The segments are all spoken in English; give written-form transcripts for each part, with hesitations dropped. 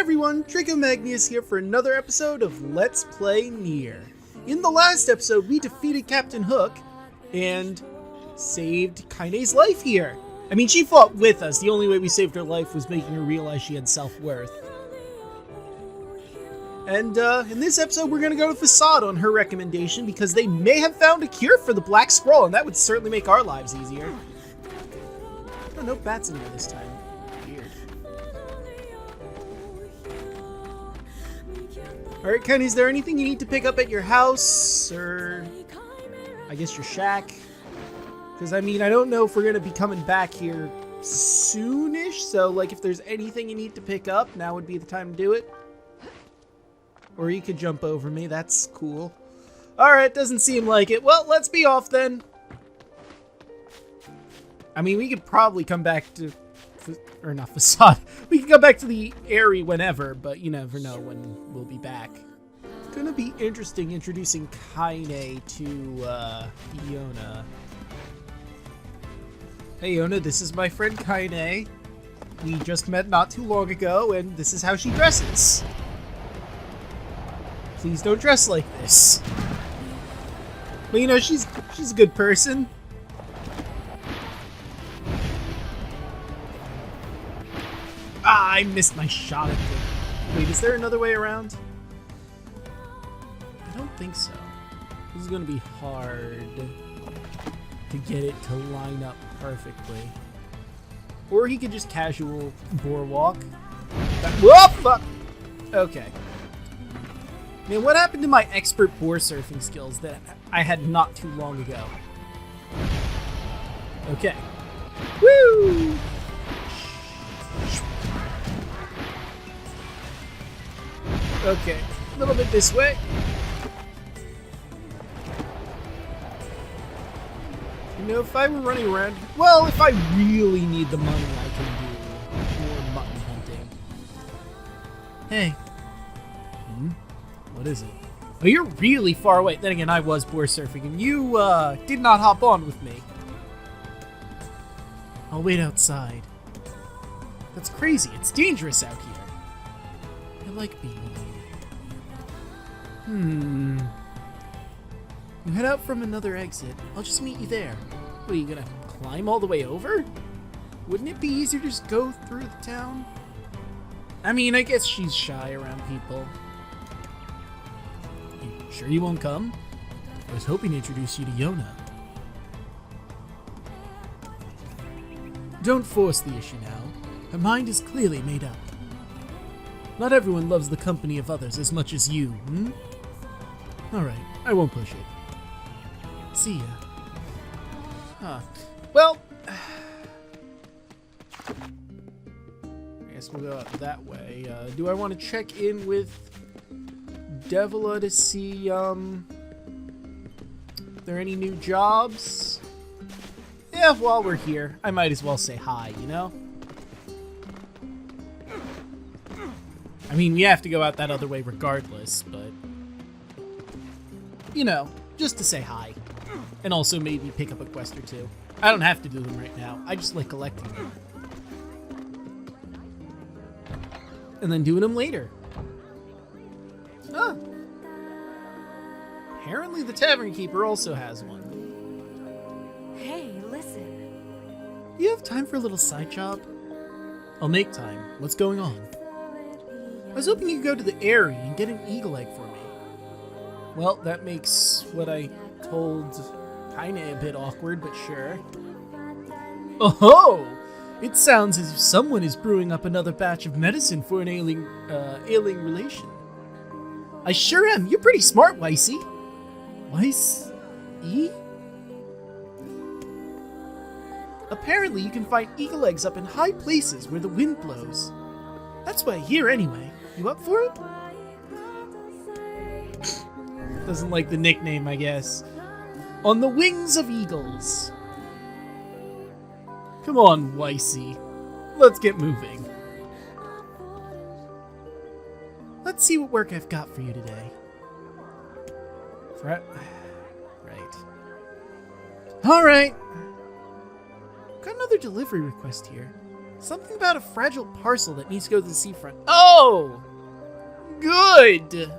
everyone, Draco Magnius here for another episode of Let's Play Nier. In the last episode, we defeated Captain Hook and saved Kainé's life here. I mean, she fought with us. The only way we saved her life was making her realize she had self-worth. And in this episode, we're going to go to Façade on her recommendation because they may have found a cure for the Black Scroll, and that would certainly make our lives easier. Oh, no bats in here this time. Weird. Alright, Ken, is there anything you need to pick up at your house, or I guess your shack? Because, I mean, I don't know if we're going to be coming back here soonish, so, like, if there's anything you need to pick up, now would be the time to do it. Or you could jump over me, that's cool. Alright, doesn't seem like it. Well, let's be off then. I mean, we could probably come back to... Or not Façade. We can come back to the Airy whenever, but you never know when we'll be back. It's gonna be interesting introducing Kainé to, Yona. Hey, Yona, this is my friend Kainé. We just met not too long ago, and this is how she dresses. Please don't dress like this. But you know, she's a good person. Ah, I missed my shot at it. Wait, is there another way around? I don't think so. This is gonna be hard to get it to line up perfectly. Or he could just casual boar walk. Whoop! Fuck! Okay. Man, what happened to my expert boar surfing skills that I had not too long ago? Okay. Woo! Okay, a little bit this way. You know, if I were running around... Well, if I really need the money, I can do more mutton hunting. Hey. What is it? Oh, you're really far away. Then again, I was boar surfing, and you, did not hop on with me. I'll wait outside. That's crazy. It's dangerous out here. I like being alone. You head out from another exit. I'll just meet you there. What, are you gonna climb all the way over? Wouldn't it be easier to just go through the town? I mean, I guess she's shy around people. Sure you won't come? I was hoping to introduce you to Yona. Don't force the issue now. Her mind is clearly made up. Not everyone loves the company of others as much as you, Alright, I won't push it. See ya. Huh. Well... I guess we'll go out that way. Do I want to check in with... Devila to see, are there any new jobs? Yeah, while we're here, I might as well say hi, you know? I mean, we have to go out that other way regardless, but... You know, just to say hi. And also maybe pick up a quest or two. I don't have to do them right now, I just like collecting them. And then doing them later. Huh. Apparently the tavern keeper also has one. Hey, listen. You have time for a little side job? I'll make time. What's going on? I was hoping you could go to the Airy and get an eagle egg for me. Well, that makes what I told Kainé a bit awkward, but sure. Oh-ho! It sounds as if someone is brewing up another batch of medicine for an ailing relation. I sure am. You're pretty smart, Weissy. Weiss-y? Apparently, you can find eagle eggs up in high places where the wind blows. That's what I hear anyway. You up for it? Doesn't like the nickname, I guess. On the wings of eagles. Come on, Weissy. Let's get moving. Let's see what work I've got for you today. Right. Alright. Got another delivery request here. Something about a fragile parcel that needs to go to the seafront. Oh! Good!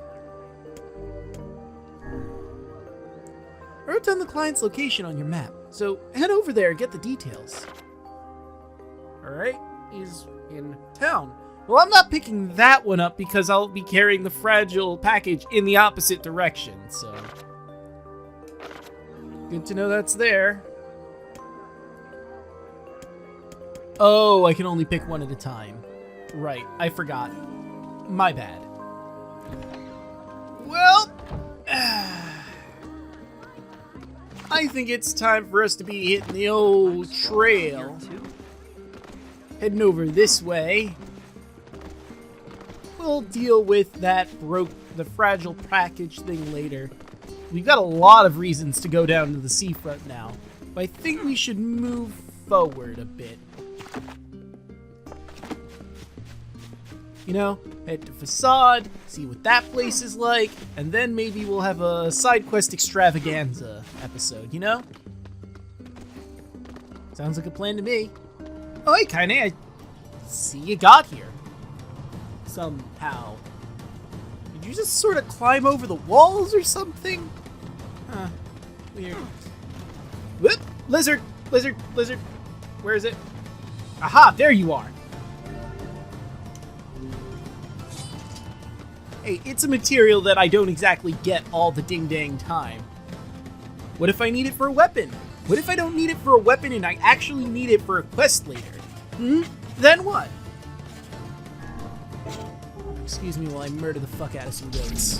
I wrote down the client's location on your map, so head over there and get the details. Alright, he's in town. Well, I'm not picking that one up because I'll be carrying the fragile package in the opposite direction, so... Good to know that's there. Oh, I can only pick one at a time. Right, I forgot. My bad. Well... I think it's time for us to be hitting the old trail. Heading over this way. We'll deal with the fragile package thing later. We've got a lot of reasons to go down to the seafront now, but I think we should move forward a bit. You know, head to Façade, see what that place is like, and then maybe we'll have a side quest extravaganza episode, you know? Sounds like a plan to me. Oh, hey, Kainé, I see you got here. Somehow. Did you just sort of climb over the walls or something? Huh. Weird. Whoop! Lizard! Lizard! Lizard! Where is it? Aha! There you are! Hey, it's a material that I don't exactly get all the ding-dang time. What if I need it for a weapon? What if I don't need it for a weapon and I actually need it for a quest later? Then what? Excuse me while I murder the fuck out of some goats.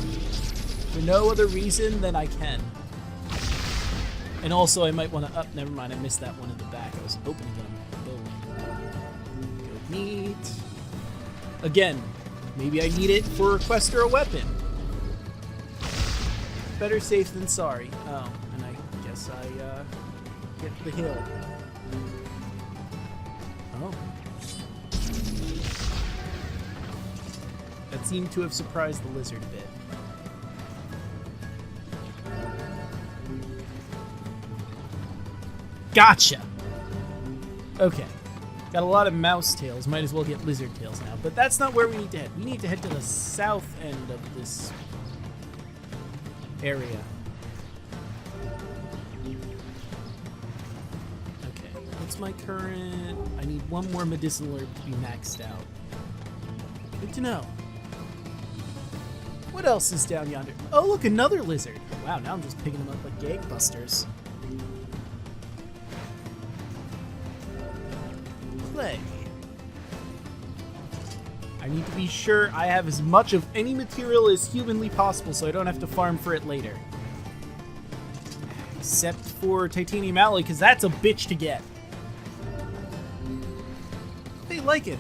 For no other reason than I can. And also I might want to up... Never mind, I missed that one in the back. I was hoping to get him. Goat meat. Again, maybe I need it for a quest or a weapon. Better safe than sorry. Oh, and I guess I get the hill. Oh. That seemed to have surprised the lizard a bit. Gotcha! Okay. Got a lot of mouse tails. Might as well get lizard tails now. But that's not where we need to head. We need to head to the south end of this area. Okay. What's my current... I need one more medicinal herb to be maxed out. Good to know. What else is down yonder? Oh, look, another lizard. Wow, now I'm just picking them up like gangbusters. Clay. I need to be sure I have as much of any material as humanly possible so I don't have to farm for it later. Except for titanium alloy, because that's a bitch to get. Hey, Lycan.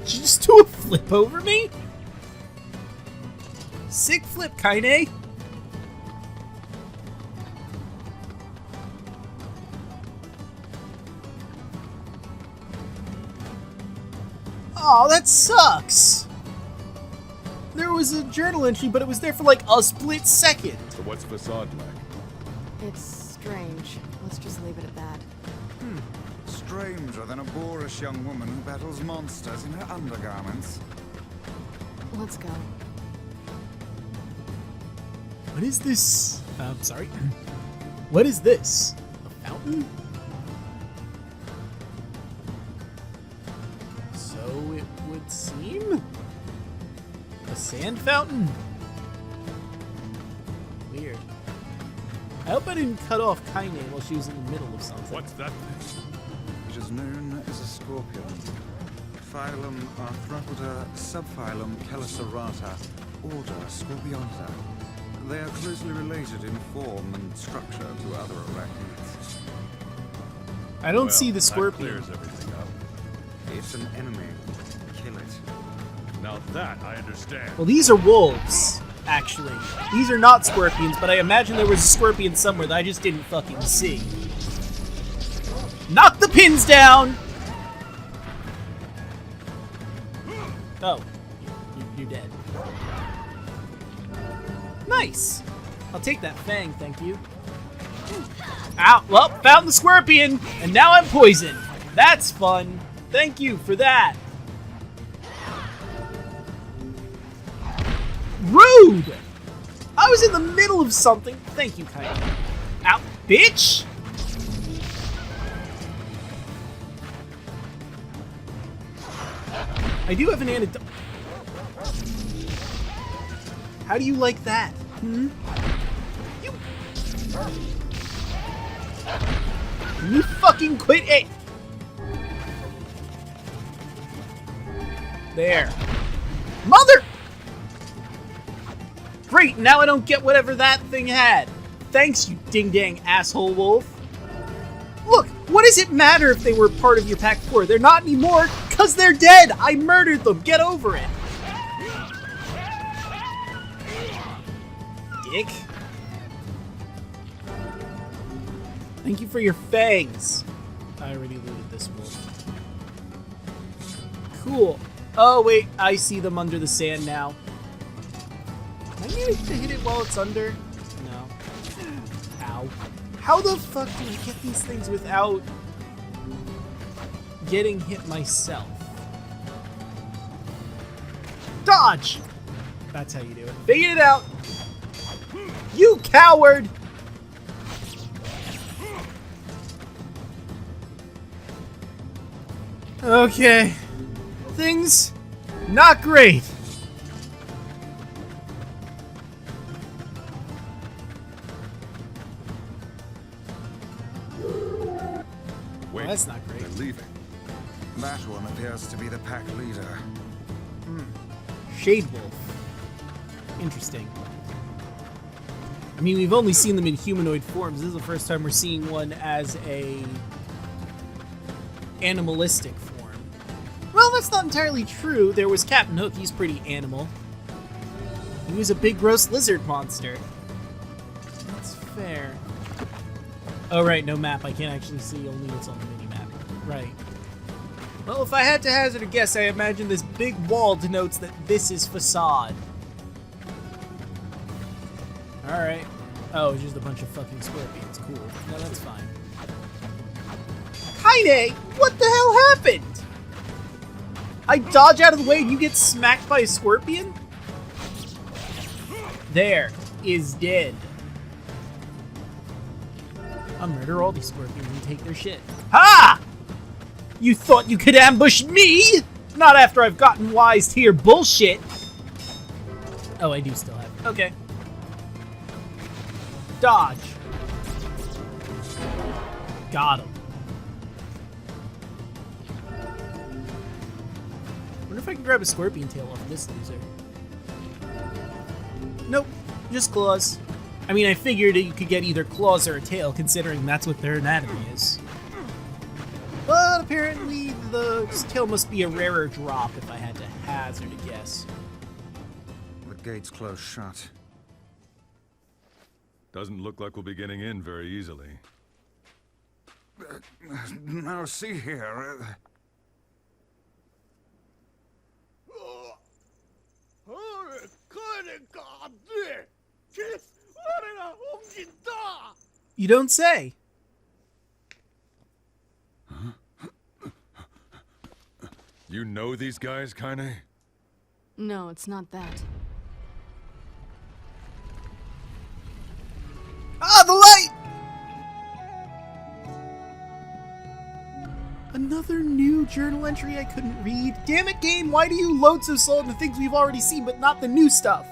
Did you just do a flip over me? Sick flip, Kainé. Aw, that sucks! There was a journal entry, but it was there for like a split second. So what's Façade like? It's strange. Let's just leave it at that. Stranger than a boorish young woman who battles monsters in her undergarments. Let's go. What is this? Sorry. What is this? A fountain? So it would seem? A sand fountain? Weird. I hope I didn't cut off Kainé while she was in the middle of something. What's that thing? It is known as a scorpion. Phylum Arthropoda, subphylum Chelicerata, order Scorpionta. They are closely related in form and structure to other arachnids. I don't see the that scorpion. clears everything up. It's an enemy. Kill it. Now that I understand. Well, these are wolves, actually. These are not scorpions, but I imagine there was a scorpion somewhere that I just didn't fucking see. Knock the pins down! Oh, you're dead. Nice! I'll take that fang, thank you. Ow, well, found the scorpion, and now I'm poisoned. That's fun. Thank you for that. Rude! I was in the middle of something. Thank you, Kainé. Ow, bitch! I do have an antidote. How do you like that? Hmm? Can you fucking quit it? There. Mother! Great, now I don't get whatever that thing had. Thanks, you ding-dang asshole wolf. Look, what does it matter if they were part of your pack before? They're not anymore, because they're dead! I murdered them! Get over it! Dick. Thank you for your fangs. I already looted this wolf. Cool. Oh, wait, I see them under the sand now. Am I needing to hit it while it's under? No. Ow. How the fuck do I get these things without getting hit myself? Dodge! That's how you do it. Figure it out! You coward! Okay. Things not great. Wait, That's not great. they're leaving. That one appears to be the pack leader. Shade Wolf. Interesting. I mean, we've only seen them in humanoid forms. This is the first time we're seeing one as a animalistic form. Well, that's not entirely true. There was Captain Hook. He's pretty animal. He was a big, gross lizard monster. That's fair. Oh, right, no map. I can't actually see, only what's on the mini-map. Right. Well, if I had to hazard a guess, I imagine this big wall denotes that this is Façade. Alright. Oh, it's just a bunch of fucking scorpions. Cool. No, that's fine. Kainé! What the hell happened? I dodge out of the way and you get smacked by a scorpion? There. Is dead. I'll murder all these scorpions and take their shit. Ha! You thought you could ambush me? Not after I've gotten wise to your bullshit. Oh, I do still have it. Okay. Dodge. Got him. Wonder if I can grab a scorpion tail off this loser. Nope. Just claws. I mean, I figured you could get either claws or a tail, considering that's what their anatomy is. But apparently the tail must be a rarer drop if I had to hazard a guess. The gate's closed shut. Doesn't look like we'll be getting in very easily. Now see here. You don't say. You know these guys, Kainé? No, it's not that. Ah, the light! Another new journal entry I couldn't read. Damn it, game, why do you load so slow in the things we've already seen, but not the new stuff?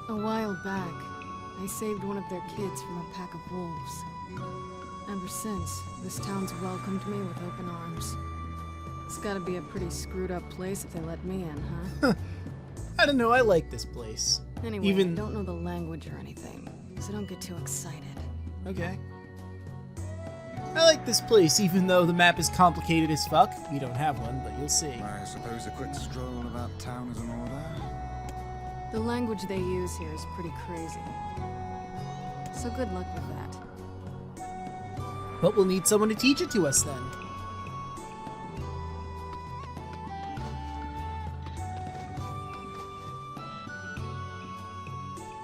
A while back, I saved one of their kids from a pack of wolves. Ever since, this town's welcomed me with open arms. It's gotta be a pretty screwed up place if they let me in, huh? I don't know, I like this place. Anyway, I don't know the language or anything, so don't get too excited. Okay. I like this place, even though the map is complicated as fuck. We don't have one, but you'll see. I suppose a quick stroll about town is in order. The language they use here is pretty crazy. So good luck with that. But we'll need someone to teach it to us then.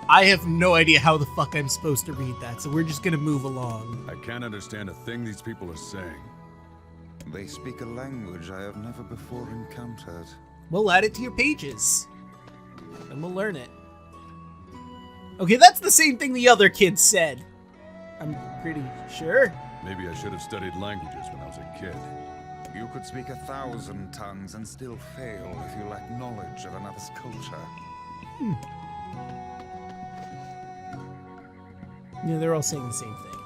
I have no idea how the fuck I'm supposed to read that, so we're just gonna move along. I can't understand a thing these people are saying. They speak a language I have never before encountered. We'll add it to your pages. And we'll learn it. Okay, that's the same thing the other kid said. I'm pretty sure. Maybe I should have studied languages when I was a kid. You could speak 1,000 tongues and still fail if you lack knowledge of another's culture. Yeah, they're all saying the same thing.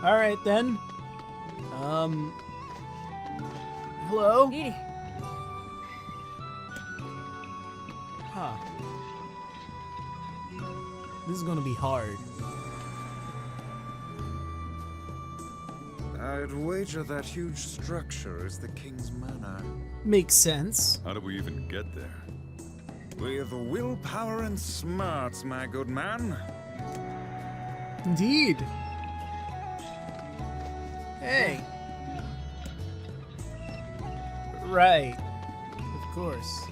Alright then. Hello? Huh. This is gonna be hard. I'd wager that huge structure is the king's manor. Makes sense. How did we even get there? With willpower and smarts, my good man. Indeed. Hey. Right. Of course.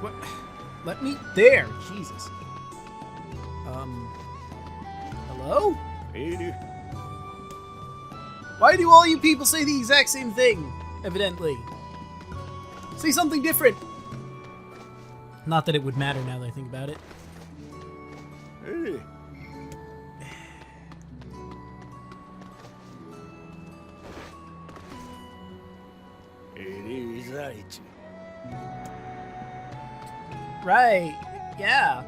What? Let me... There! Jesus. Hello? Why do all you people say the exact same thing? Evidently. Say something different. Not that it would matter now that I think about it. Right. Yeah.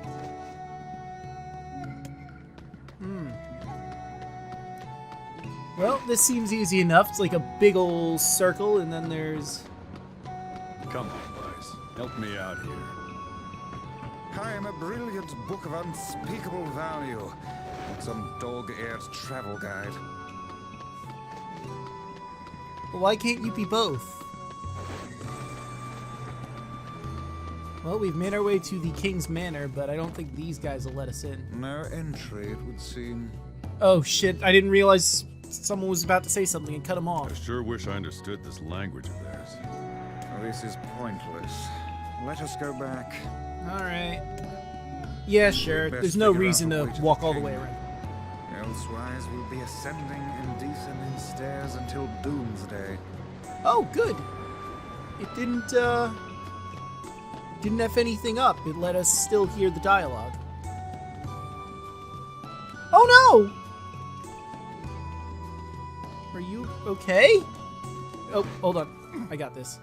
Well, this seems easy enough. It's like a big old circle, and then there's... Come on, boys. Help me out here. I am a brilliant book of unspeakable value. Not some dog-eared travel guide. Why can't you be both? Well, we've made our way to the King's Manor, but I don't think these guys will let us in. No entry, it would seem. Oh shit, I didn't realize someone was about to say something and cut him I off. sure wish I understood this language of theirs. This is pointless. Let us go back. Alright. Yeah, sure. Best There's no figure out reason a to way to walk the all the king. way around. Elsewise, we'll be ascending and descending stairs until doomsday. Oh, good. It didn't F anything up. It let us still hear the dialogue. Oh no! Are you okay? Oh, hold on. I got this.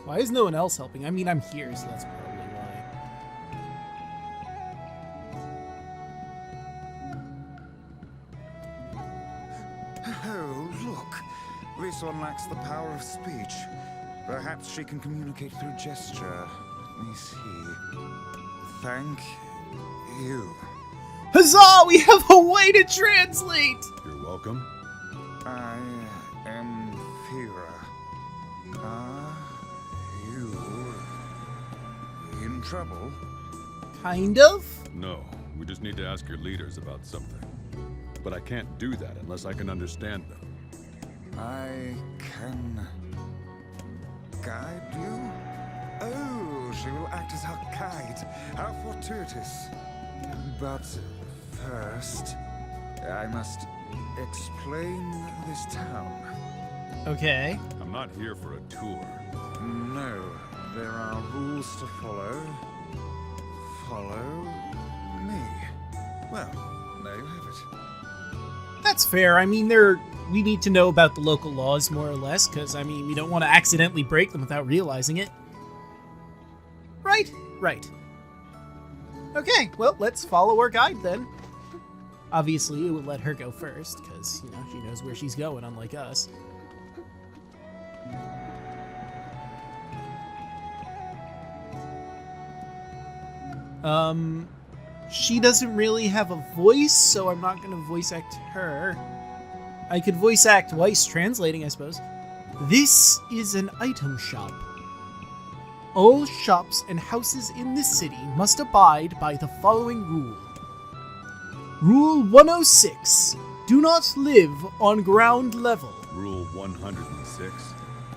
Why is no one else helping? I mean, I'm here, so that's probably why. Oh, look. This one lacks the power of speech. Perhaps she can communicate through gesture. Let me see. Thank you. Huzzah! We have a way to translate! You're welcome. I am Fira. Are you in trouble? Kind of? No, we just need to ask your leaders about something. But I can't do that unless I can understand them. I can guide you? Oh, she will act as our guide. How fortuitous. But first, I must explain this town. Okay. I'm not here for a tour. No, there are rules to follow. Follow me. Well, there you have it. That's fair. I mean, we need to know about the local laws, more or less, because, I mean, we don't want to accidentally break them without realizing it. Right? Right. Okay, well, let's follow our guide, then. Obviously, it would let her go first, because, you know, she knows where she's going, unlike us. She doesn't really have a voice, so I'm not going to voice act her. I could voice act Weiss translating, I suppose. This is an item shop. All shops and houses in this city must abide by the following rule. Rule 106. Do not live on ground level. Rule 106.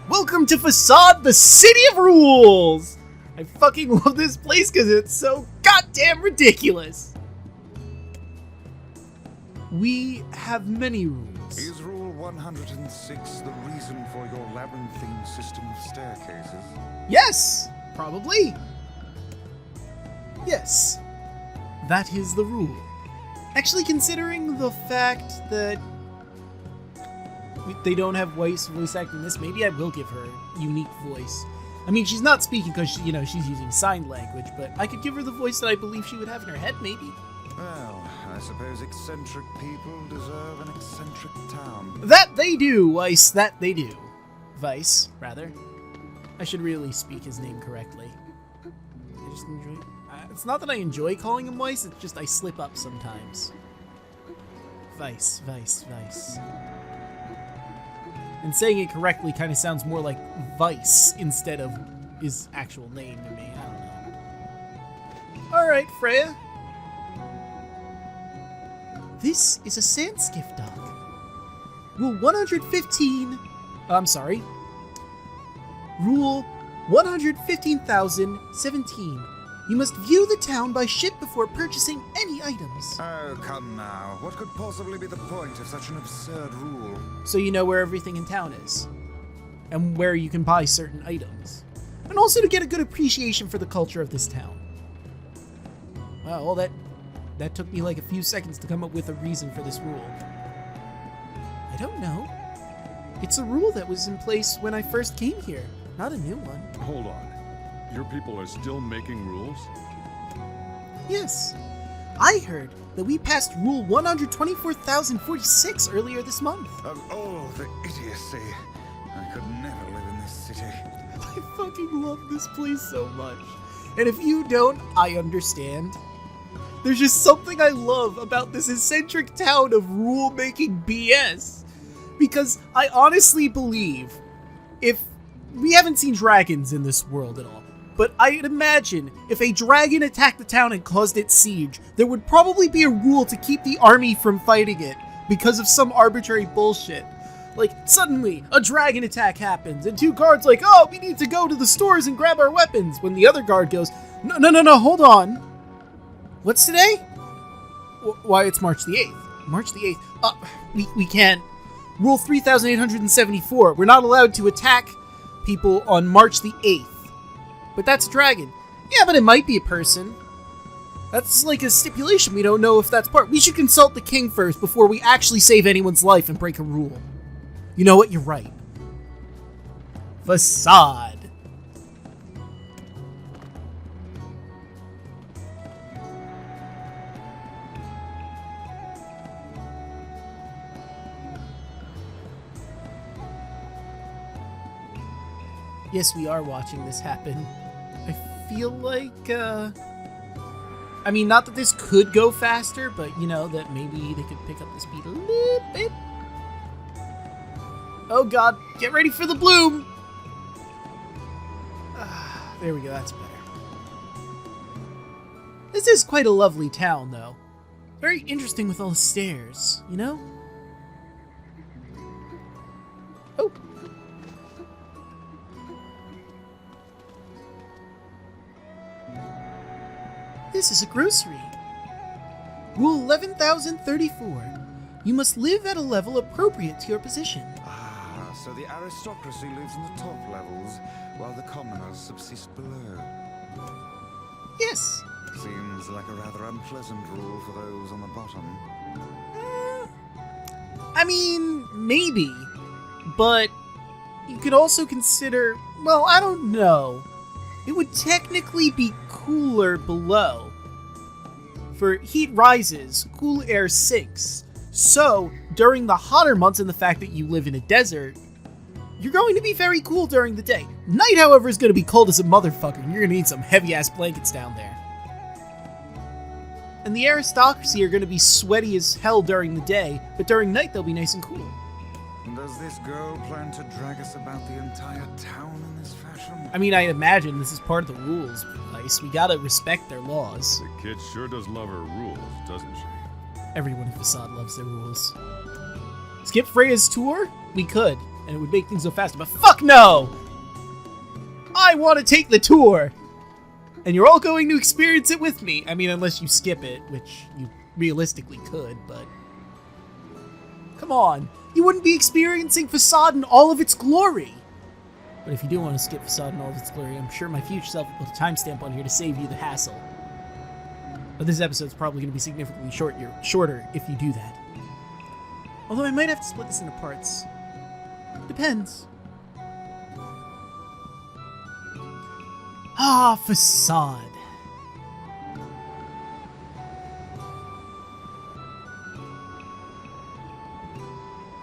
Welcome to Façade, the city of rules! I fucking love this place because it's so goddamn ridiculous. We have many rules. Is Rule 106 the reason for your labyrinthine system of staircases? Yes, probably. Yes, that is the rule. Actually, considering the fact that they don't have voice acting this, maybe I will give her a unique voice. I mean, she's not speaking because, she's using sign language, but I could give her the voice that I believe she would have in her head, maybe. Well, I suppose eccentric people deserve an eccentric town. That they do, Weiss, that they do. Vice, rather. I should really speak his name correctly. I just enjoy... it's not that I enjoy calling him Weiss, it's just I slip up sometimes. Vice. And saying it correctly kind of sounds more like Vice instead of his actual name to me. I don't know. Alright, Freya. This is a Sandskiff dock. Rule 115... I'm sorry. Rule 115,017. You must view the town by ship before purchasing any items. Oh, come now. What could possibly be the point of such an absurd rule? So you know where everything in town is. And where you can buy certain items. And also to get a good appreciation for the culture of this town. Well, that took me like a few seconds to come up with a reason for this rule. I don't know. It's a rule that was in place when I first came here, not a new one. Hold on. Your people are still making rules? Yes. I heard that we passed Rule 124,046 earlier this month. Of all the idiocy, I could never live in this city. I fucking love this place so much. And if you don't, I understand. There's just something I love about this eccentric town of rule-making BS. Because I honestly believe, if we haven't seen dragons in this world at all, but I'd imagine if a dragon attacked the town and caused it siege, there would probably be a rule to keep the army from fighting it because of some arbitrary bullshit. Like, suddenly, a dragon attack happens, and two guards like, oh, we need to go to the stores and grab our weapons, when the other guard goes, no, hold on. What's today? Why, it's March the 8th. March the 8th. We can't. Rule 3,874. We're not allowed to attack people on March the 8th. But that's a dragon. Yeah, but it might be a person. That's like a stipulation. We don't know if that's part. We should consult the king first before we actually save anyone's life and break a rule. You know what? You're right. Façade. Yes, we are watching this happen. I feel like, I mean, not that this could go faster, but, that maybe they could pick up the speed a little bit. Oh god, get ready for the bloom! There we go, that's better. This is quite a lovely town, though. Very interesting with all the stairs, Oh. This is a grocery. Rule 11,034. You must live at a level appropriate to your position. Ah, so the aristocracy lives in the top levels, while the commoners subsist below. Yes. Seems like a rather unpleasant rule for those on the bottom. I mean, maybe. But you could also consider, well, I don't know. It would technically be cooler below. For heat rises, cool air sinks. So, during the hotter months and the fact that you live in a desert, you're going to be very cool during the day. Night, however, is going to be cold as a motherfucker, and you're going to need some heavy-ass blankets down there. And the aristocracy are going to be sweaty as hell during the day, but during night they'll be nice and cool. Does this girl plan to drag us about the entire town in this fashion? I mean, I imagine this is part of the rules, Vice. We gotta respect their laws. The kid sure does love her rules, doesn't she? Everyone in Façade loves their rules. Skip Freya's tour? We could, and it would make things go faster, but fuck no! I want to take the tour! And you're all going to experience it with me. I mean, unless you skip it, which you realistically could, but... Come on. You wouldn't be experiencing Façade in all of its glory! But if you do want to skip Façade in all of its glory, I'm sure my future self will put a timestamp on here to save you the hassle. But this episode's probably going to be significantly shorter if you do that. Although I might have to split this into parts. Depends. Ah, Façade.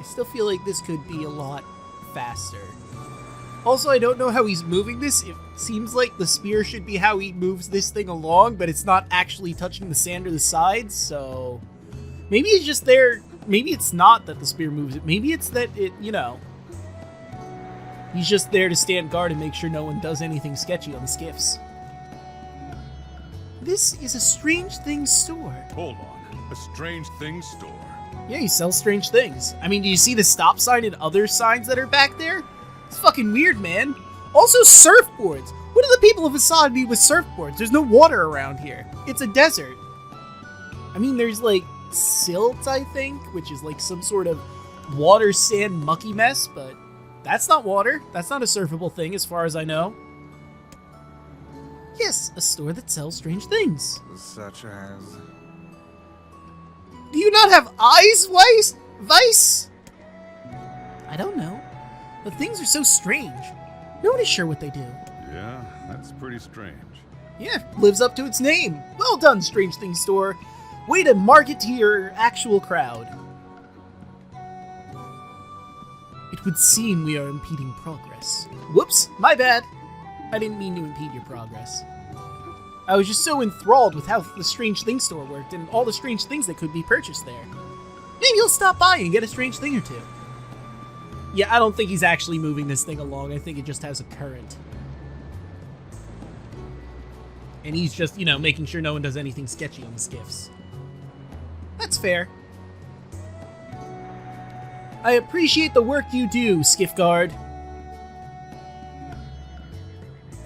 I still feel like this could be a lot faster. Also, I don't know how he's moving this. It seems like the spear should be how he moves this thing along, but it's not actually touching the sand or the sides, so... Maybe it's just there... Maybe it's not that the spear moves it. Maybe it's that it, you know... He's just there to stand guard and make sure no one does anything sketchy on the skiffs. This is a Strange Things store. Hold on. A strange things store. Yeah, he sells strange things. I mean, do you see the stop sign and other signs that are back there? It's fucking weird, man. Also, surfboards. What do the people of Façade need with surfboards? There's no water around here. It's a desert. I mean, there's, like, silt, I think, which is, like, some sort of water, sand, mucky mess, but that's not water. That's not a surfable thing, as far as I know. Yes, a store that sells strange things. Such as... Do you not have eyes, Vice? I don't know. But things are so strange. No one is sure what they do. Yeah, that's pretty strange. Yeah, lives up to its name. Well done, Strange Things Store. Way to market to your actual crowd. It would seem we are impeding progress. Whoops, my bad. I didn't mean to impede your progress. I was just so enthralled with how the Strange Things Store worked and all the strange things that could be purchased there. Maybe you'll stop by and get a strange thing or two. Yeah, I don't think he's actually moving this thing along. I think it just has a current. And he's just, you know, making sure no one does anything sketchy on the skiffs. That's fair. I appreciate the work you do, Skiff Guard.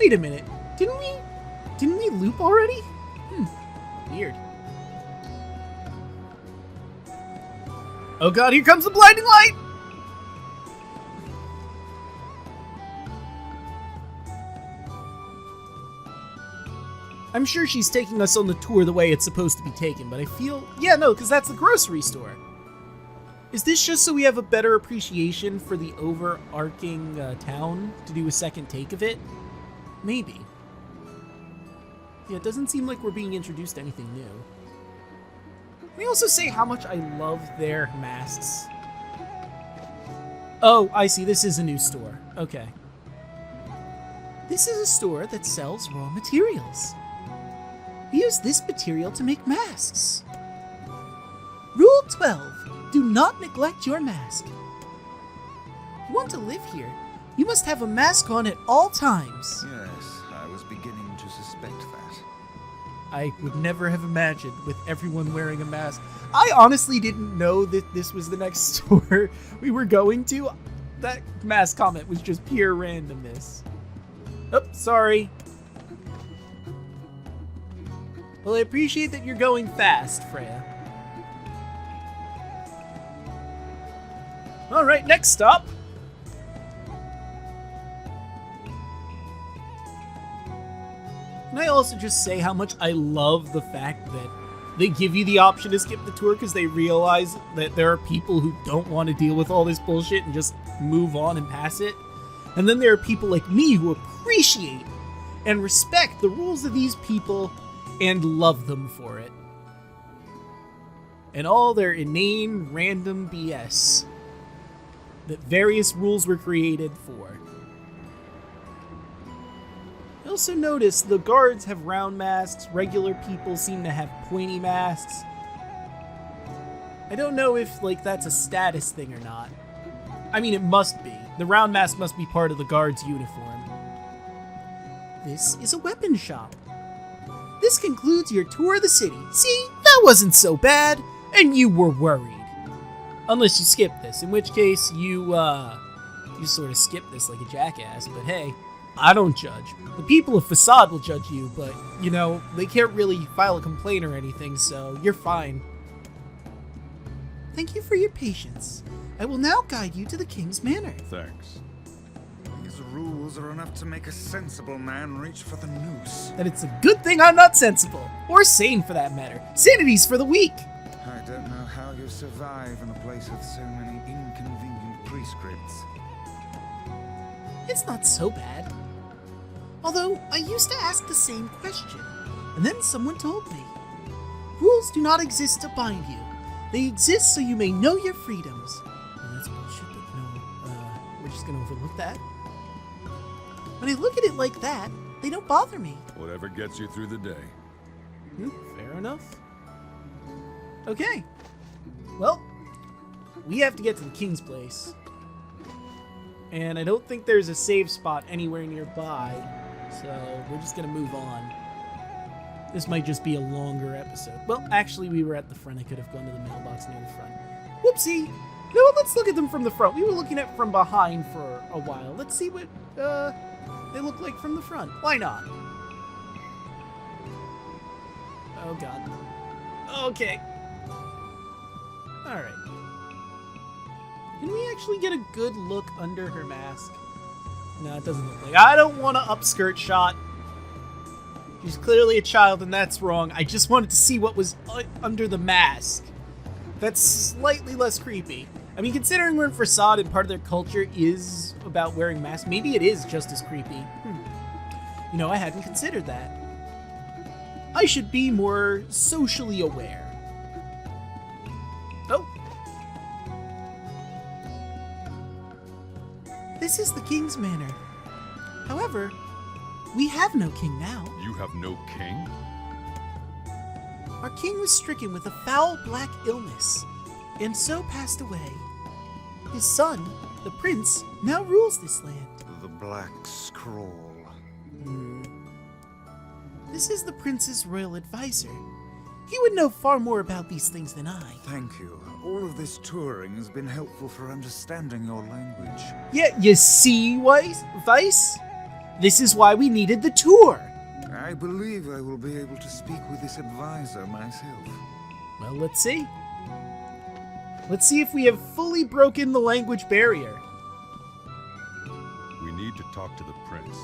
Wait a minute. Didn't we loop already? Weird. Oh god, here comes the blinding light! I'm sure she's taking us on the tour the way it's supposed to be taken, but I feel... Yeah, no, because that's the grocery store. Is this just so we have a better appreciation for the overarching town to do a second take of it? Maybe. Yeah, it doesn't seem like we're being introduced to anything new. Let me also say how much I love their masks. Oh, I see. This is a new store. Okay. This is a store that sells raw materials. We use this material to make masks. Rule 12. Do not neglect your mask. If you want to live here, you must have a mask on at all times. Yes, I was beginning to suspect that. I would never have imagined with everyone wearing a mask. I honestly didn't know that this was the next store we were going to. That mask comment was just pure randomness. Oh, sorry. Well, I appreciate that you're going fast, Freya. Alright, next stop. Can I also just say how much I love the fact that they give you the option to skip the tour because they realize that there are people who don't want to deal with all this bullshit and just move on and pass it? And then there are people like me who appreciate and respect the rules of these people and love them for it. And all their inane, random BS that various rules were created for. I also noticed the guards have round masks, regular people seem to have pointy masks. I don't know if, like, that's a status thing or not. I mean, it must be. The round mask must be part of the guard's uniform. This is a weapon shop. This concludes your tour of the city. See, that wasn't so bad. And you were worried. Unless you skip this, in which case you sort of skip this like a jackass, but hey, I don't judge. The people of Façade will judge you, but, you know, they can't really file a complaint or anything, so you're fine. Thank you for your patience. I will now guide you to the King's Manor. Thanks. These rules are enough to make a sensible man reach for the noose. And it's a good thing I'm not sensible. Or sane, for that matter. Sanity's for the weak. I don't know how you survive in a place with so many inconvenient prescripts. It's not so bad. Although, I used to ask the same question, and then someone told me. Rules do not exist to bind you. They exist so you may know your freedoms. And that's bullshit, but no, we're just gonna overlook that. When I look at it like that, they don't bother me. Whatever gets you through the day. Fair enough. Okay. Well, we have to get to the King's place. And I don't think there's a save spot anywhere nearby, so we're just gonna move on. This might just be a longer episode. Well, actually, we were at the front. I could have gone to the mailbox near the front. Whoopsie! No, let's look at them from the front. We were looking at from behind for a while. Let's see what they look like from the front. Why not? Oh, God. Okay. Alright. Can we actually get a good look under her mask? No, it doesn't look like. I don't want an upskirt shot. She's clearly a child, and that's wrong. I just wanted to see what was under the mask. That's slightly less creepy. I mean, considering we're in Façade and part of their culture is about wearing masks, maybe it is just as creepy. You know, I hadn't considered that. I should be more socially aware. Oh. This is the King's Manor. However, we have no king now. You have no king? Our king was stricken with a foul black illness, and so passed away. His son, the prince, now rules this land. The Black Scroll. This is the prince's royal advisor. He would know far more about these things than I. Thank you. All of this touring has been helpful for understanding your language. Yeah, you see, Vice? This is why we needed the tour. I believe I will be able to speak with this advisor myself. Well, let's see. Let's see if we have fully broken the language barrier. We need to talk to the prince.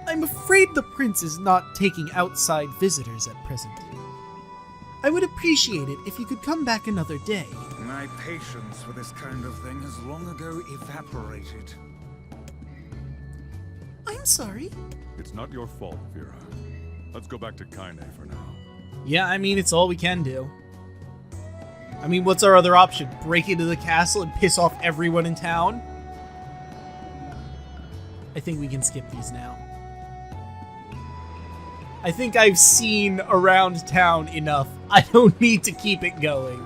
I'm afraid the prince is not taking outside visitors at present. I would appreciate it if you could come back another day. My patience for this kind of thing has long ago evaporated. I'm sorry. It's not your fault, Vera. Let's go back to Kainé for now. Yeah, I mean, it's all we can do. I mean, what's our other option? Break into the castle and piss off everyone in town? I think we can skip these now. I think I've seen around town enough. I don't need to keep it going.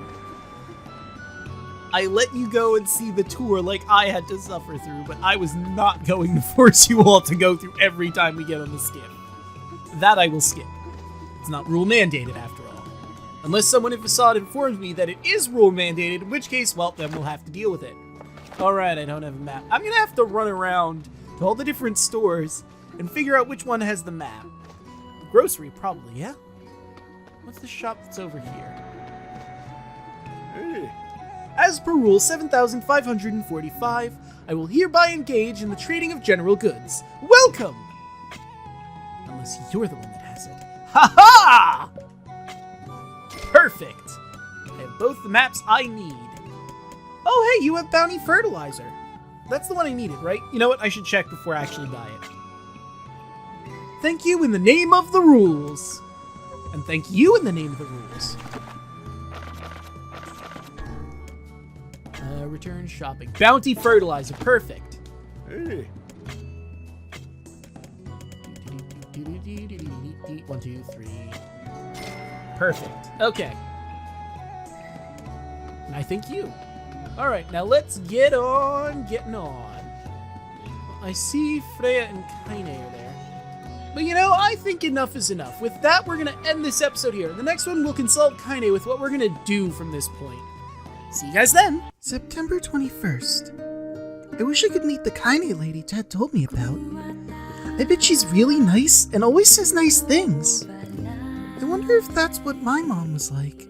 I let you go and see the tour like I had to suffer through, but I was not going to force you all to go through every time we get on the skip. That I will skip. It's not rule mandated after all. Unless someone in Façade informs me that it is rule mandated, in which case, well, then we'll have to deal with it. Alright, I don't have a map. I'm gonna have to run around to all the different stores and figure out which one has the map. Grocery, probably, yeah? What's the shop that's over here? Hey. As per Rule 7545, I will hereby engage in the trading of general goods. Welcome! Unless you're the one that has it. Ha-ha! Perfect! I have both the maps I need. Oh, hey, you have Bounty Fertilizer. That's the one I needed, right? You know what? I should check before I actually buy it. Thank you in the name of the rules. And thank you in the name of the rules. Return shopping. Bounty Fertilizer. Perfect. Hey. 1, 2, 3. Perfect. Okay. And I thank you. Alright, now let's get on getting on. I see Freya and Kainé are there. But you know, I think enough is enough. With that, we're gonna end this episode here. The next one, we'll consult Kainé with what we're gonna do from this point. See you guys then! September 21st. I wish I could meet the Kainé lady Dad told me about. I bet she's really nice and always says nice things. I wonder if that's what my mom was like.